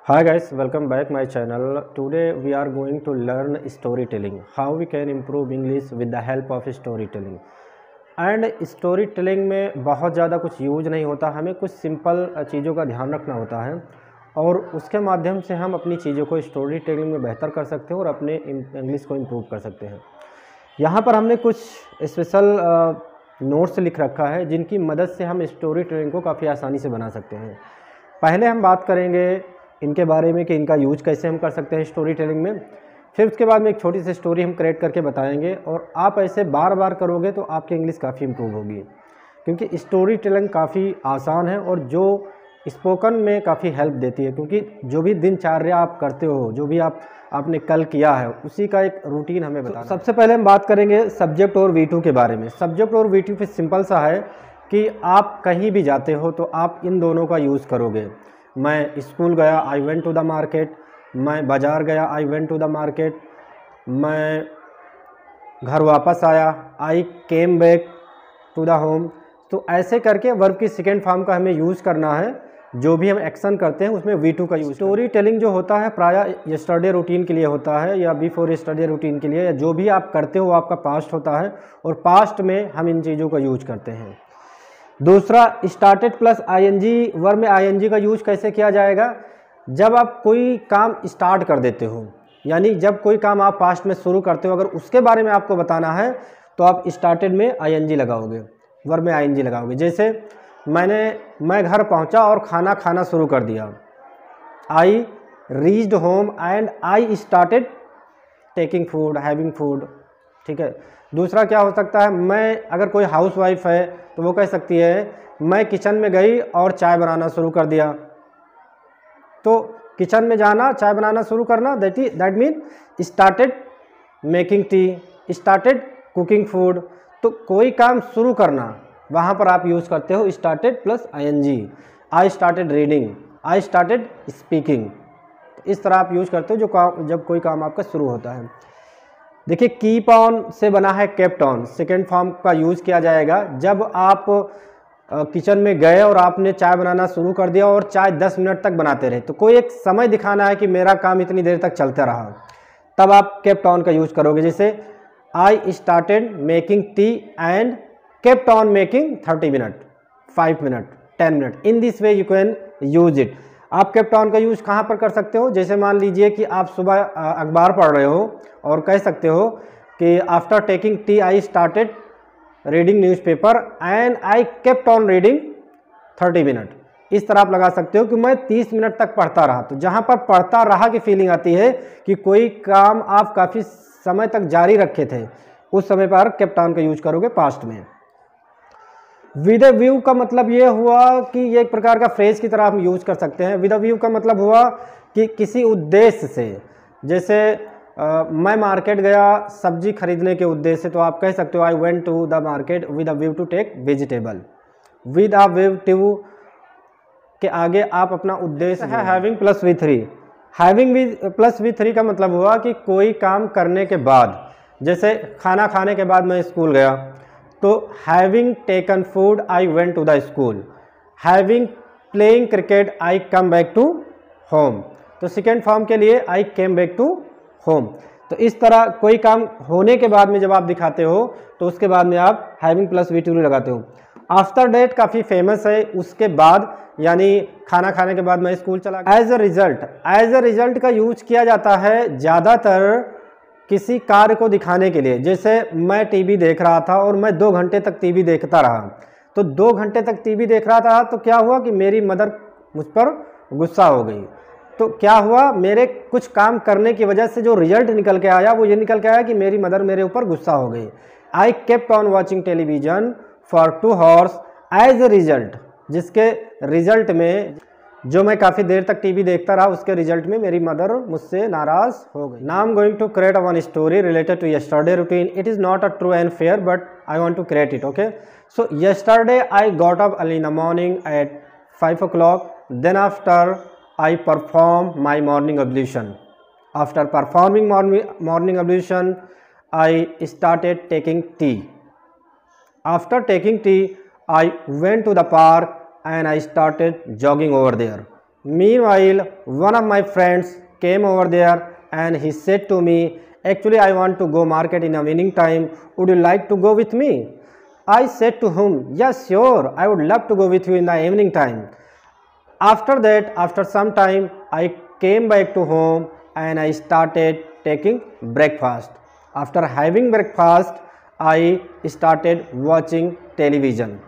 Hi guys, welcome back my channel. Today we are going to learn storytelling. How we can improve English with the help of storytelling. And story telling में बहुत ज़्यादा कुछ use नहीं होता, हमें कुछ simple चीज़ों का ध्यान रखना होता है और उसके माध्यम से हम अपनी चीज़ों को स्टोरी टेलिंग में बेहतर कर सकते हैं और अपने इंग्लिश को इम्प्रूव कर सकते हैं। यहाँ पर हमने कुछ स्पेशल नोट्स लिख रखा है जिनकी मदद से हम स्टोरी टेलिंग को काफ़ी आसानी से बना सकते हैं। पहले हम बात करेंगे इनके बारे में कि इनका यूज कैसे हम कर सकते हैं स्टोरी टेलिंग में। फिर उसके बाद में एक छोटी सी स्टोरी हम क्रिएट करके बताएंगे और आप ऐसे बार बार करोगे तो आपकी इंग्लिश काफ़ी इम्प्रूव होगी, क्योंकि स्टोरी टेलिंग काफ़ी आसान है और जो स्पोकन में काफ़ी हेल्प देती है, क्योंकि जो भी दिनचर्या आप करते हो, जो भी आपने कल किया है, उसी का एक रूटीन हमें बताना। सबसे पहले हम बात करेंगे सब्जेक्ट और V2 के बारे में। सब्जेक्ट और V2 पे सिंपल सा है कि आप कहीं भी जाते हो तो आप इन दोनों का यूज़ करोगे। मैं स्कूल गया, I went to the market. मैं बाज़ार गया, I went to the market. मैं घर वापस आया, I came back to the home. तो ऐसे करके वर्ब की सेकेंड फॉर्म का हमें यूज़ करना है। जो भी हम एक्शन करते हैं उसमें V2 का यूज़। स्टोरी टेलिंग जो होता है प्रायः यस्टरडे रूटीन के लिए होता है या बिफोर यस्टरडे रूटीन के लिए, या जो भी आप करते हो आपका पास्ट होता है और पास्ट में हम इन चीज़ों का यूज करते हैं। दूसरा, स्टार्टेड प्लस आईएनजी। वर्ब में आईएनजी का यूज कैसे किया जाएगा? जब आप कोई काम स्टार्ट कर देते हो, यानी जब कोई काम आप पास्ट में शुरू करते हो, अगर उसके बारे में आपको बताना है तो आप स्टार्टेड में आईएनजी लगाओगे, वर्ब में आईएनजी लगाओगे। जैसे मैं घर पहुंचा और खाना खाना शुरू कर दिया, I reached home and I started taking food, having food. ठीक है। दूसरा क्या हो सकता है? मैं अगर कोई हाउस वाइफ है तो वो कह सकती है मैं किचन में गई और चाय बनाना शुरू कर दिया। तो किचन में जाना, चाय बनाना शुरू करना, that mean started making tea, started cooking food. तो कोई काम शुरू करना, वहाँ पर आप यूज़ करते हो started plus ING. I started reading, I started speaking. इस तरह आप यूज़ करते हो जब कोई काम आपका शुरू होता है। देखिए, कीप ऑन से बना है केप्ट ऑन। सेकेंड फॉर्म का यूज़ किया जाएगा जब आप किचन में गए और आपने चाय बनाना शुरू कर दिया और चाय 10 मिनट तक बनाते रहे, तो कोई एक समय दिखाना है कि मेरा काम इतनी देर तक चलता रहा, तब आप केप्ट ऑन का यूज़ करोगे। जैसे I started making tea and kept on making 30 minute, 5 minute, 10 minute. In this way you can use it. आप केप्ट ऑन का यूज़ कहाँ पर कर सकते हो? जैसे मान लीजिए कि आप सुबह अखबार पढ़ रहे हो और कह सकते हो कि after taking T I started reading newspaper and I kept on reading 30 minute. इस तरह आप लगा सकते हो कि मैं 30 मिनट तक पढ़ता रहा। तो जहाँ पर पढ़ता रहा की फीलिंग आती है कि कोई काम आप काफ़ी समय तक जारी रखे थे, उस समय पर केप्ट ऑन का यूज करोगे पास्ट में। विद अ व्यू का मतलब ये हुआ कि ये एक प्रकार का फ्रेज की तरह हम यूज कर सकते हैं। विद अ व्यू का मतलब हुआ कि किसी उद्देश्य से। जैसे मैं मार्केट गया सब्जी खरीदने के उद्देश्य से, तो आप कह सकते हो I went to the market with a view to take vegetable. With a view to के आगे आप अपना उद्देश्य है having plus V3। Having plus V3 का मतलब हुआ कि कोई काम करने के बाद, जैसे खाना खाने के बाद मैं स्कूल गया, तो having taken food I went to the school. Having playing cricket I come back to home. तो सेकेंड फॉर्म के लिए I came back to home. तो इस तरह कोई काम होने के बाद में जब आप दिखाते हो तो उसके बाद में आप हैविंग प्लस V2 लगाते हो। आफ्टर डेट काफ़ी फेमस है, उसके बाद यानी खाना खाने के बाद मैं स्कूल चला गया। एज अ रिजल्ट का यूज किया जाता है ज़्यादातर किसी कार्य को दिखाने के लिए। जैसे मैं टीवी देख रहा था और मैं 2 घंटे तक टीवी देखता रहा, तो 2 घंटे तक टीवी देख रहा था तो क्या हुआ कि मेरी मदर मुझ पर गुस्सा हो गई। तो क्या हुआ, मेरे कुछ काम करने की वजह से जो रिजल्ट निकल के आया वो ये निकल के आया कि मेरी मदर मेरे ऊपर गुस्सा हो गई। I kept on watching television for 2 hours as a result, जिसके रिजल्ट में जो मैं काफ़ी देर तक टीवी देखता रहा, उसके रिजल्ट में मेरी मदर मुझसे नाराज़ हो गई। Now I am going to create one story related to yesterday routine. It is not a true and fair but I want to create it. Okay, so yesterday I got up early in the morning at 5 o'clock. Then after I perform my morning ablution. After performing morning ablution, I started taking tea. After taking tea, I went to the park and I started jogging over there. Meanwhile, one of my friends came over there and he said to me, actually I want to go market in evening time. Would you like to go with me? I said to him, yes, sure, I would love to go with you in the evening time. After that, after some time, I came back to home and I started taking breakfast. After having breakfast, I started watching television.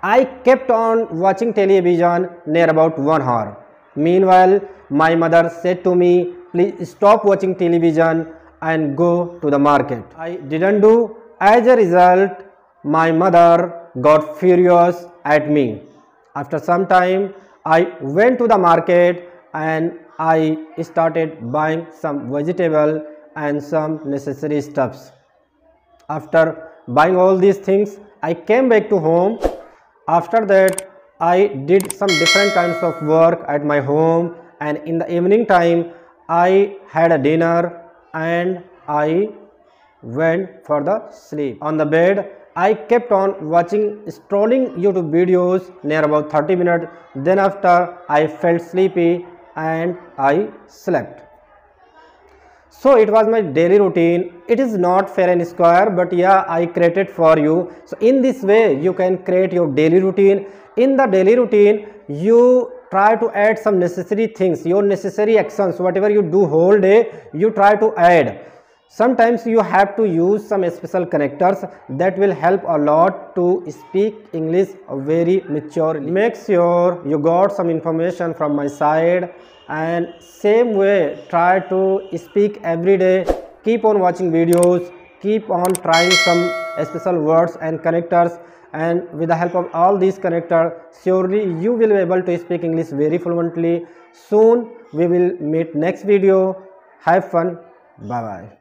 I kept on watching television near about 1 hour. Meanwhile, my mother said to me, please stop watching television and go to the market. I didn't do. As a result, my mother got furious at me. After some time, I went to the market and I started buying some vegetable and some necessary stuffs. After buying all these things, I came back to home. After that, I did some different kinds of work at my home, and in the evening time, I had a dinner and I went for the sleep. On the bed, I kept on scrolling YouTube videos near about 30 minutes. Then after, I felt sleepy and I slept. So it was my daily routine. It is not fair and square, but yeah, I created for you. So in this way, you can create your daily routine. In the daily routine, you try to add some necessary things, your necessary actions, whatever you do whole day, you try to add. Sometimes you have to use some special connectors that will help a lot to speak English very maturely. Make sure you got some information from my side, and same way try to speak every day. Keep on watching videos, keep on trying some special words and connectors, and with the help of all these connectors, surely you will be able to speak English very fluently. Soon we will meet next video. Have fun. Bye bye.